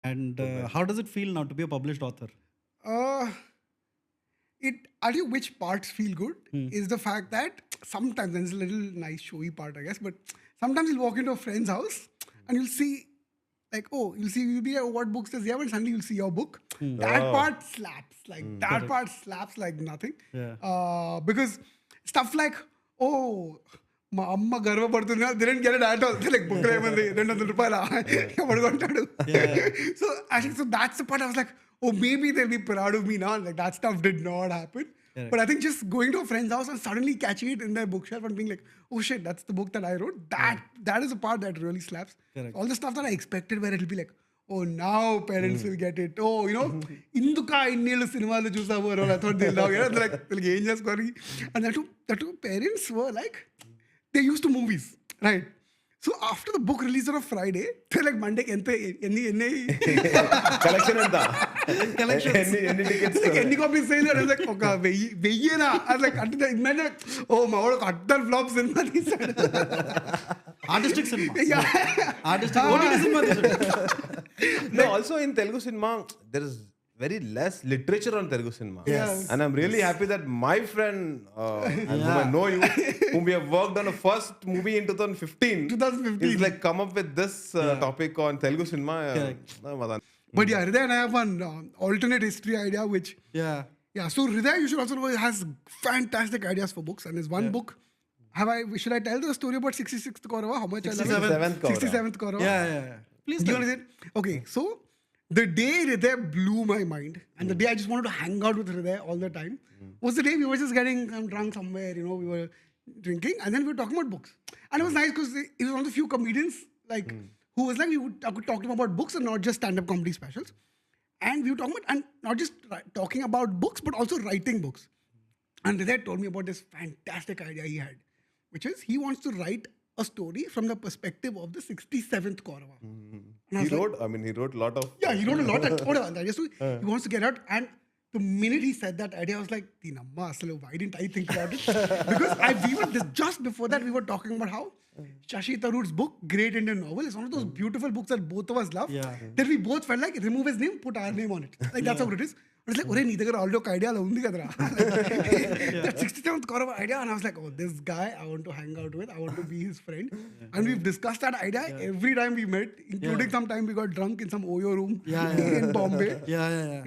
And Good man. how does it feel now to be a published author? Uh, I'll tell you which parts feel good is the fact that sometimes, and it's a little nice showy part, I guess, but sometimes you'll walk into a friend's house and you'll see, like, oh, you'll be, what books does he have? And suddenly you'll see your book. That Oh. part slaps. Like, that part slaps like nothing. Yeah. Because stuff like, oh, మా అమ్మ గర్వపడుతుంది didn't get it at all. Like, book ఏమంది $200 ఎవడు కొంటాడు? So actually, so that's the part I was like, oh, maybe they'll be proud of me now. Like, that stuff did not happen. But I think just going to a friend's house and suddenly catching it in their bookshelf and being like, oh shit, that's the book that I wrote. That is the part that really slaps. Correct. All the stuff that I expected where it'll be like, oh, now parents will get it. Oh, you know, ఇందుక ఇన్నేళ్ళు సినిమాలు చూసావు I thought they'll now, like, ఏం చేసుకోవాలి. And that two parents were like, they used to movies, right? So after the book released on a Friday, they're like, Monday ఎన్ని collection ఎంత ఎన్ని tickets ఎన్ని copies sale అని like ఒక వెయ్యేనా అది like అంటే ఇమాజిన్ ఓ మా వాడు అట్టర్ ఫ్లాప్ సినిమా తీసాడు artistic cinema Yeah. Artistic OTT cinema తీసాడు. No, also in Telugu cinema, there is very less literature on Telugu cinema. Yes. And I'm really happy that my friend, and whom I know you, whom we have worked on a first movie in 2015, 2015. is like come up with this topic on Telugu cinema. But yeah, Hriday and I have one alternate history idea which Yeah. so Hriday, you should also know, has fantastic ideas for books, and there's one book. Should I tell the story about 66th Kaurava? How much I love it? 67th Kaurava. 67th Kaurava. Yeah. Please Do you tell. understand? Okay, so the day Hriday blew my mind, and the day I just wanted to hang out with Hriday all the time, was the day we were just getting drunk somewhere, you know, we were drinking, and then we were talking about books. And it was nice because he was one of the few comedians, like, who was like, I could talk to him about books and not just stand-up comedy specials. And we were talking about, and not just talking about books, but also writing books. And Hriday told me about this fantastic idea he had, which is he wants to write a story from the perspective of the 67th Kaurava. And I was like, He wrote a lot of. yeah, he wrote a lot. Whatever. He wants to get out. And the minute he said that idea, I was like, Tinamma, aslu, why didn't I think about it? Because just before that, we were talking about how Shashi Tharoor's book, Great Indian Novel, is one of those beautiful books that both of us love. Yeah. That we both felt like, remove his name, put our name on it. Like, that's how it is. But it's like, ore, nee daggara already oka idea la undi kadra. That 67th Kaurava idea. And I was like, oh, this guy I want to hang out with. I want to be his friend. And we've discussed that idea every time we met, including some time we got drunk in some Oyo room in Bombay. Yeah.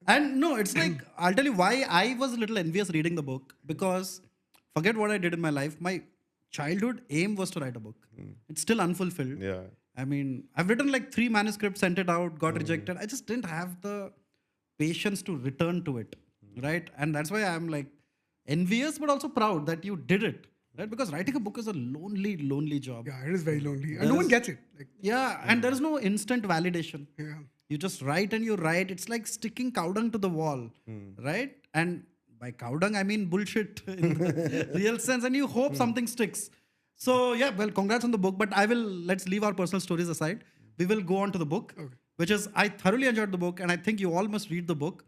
And no, it's like, I'll tell you why I was a little envious reading the book, because forget what I did in my life. My childhood aim was to write a book. It's still unfulfilled. Yeah. I mean, I've written like 3 manuscripts, sent it out, got rejected. I just didn't have the patience to return to it, right? And that's why I'm like envious, but also proud that you did it, right? Because writing a book is a lonely job. Yeah, it is very lonely. And no one gets it. Like, Yeah, and there is no instant validation. yeah. You just write and you write. It's like sticking cow dung to the wall, right? And by cow dung, I mean bullshit in the real sense. And you hope something sticks. So yeah, well, congrats on the book. But let's leave our personal stories aside. We will go on to the book, which is, I thoroughly enjoyed the book. And I think you all must read the book.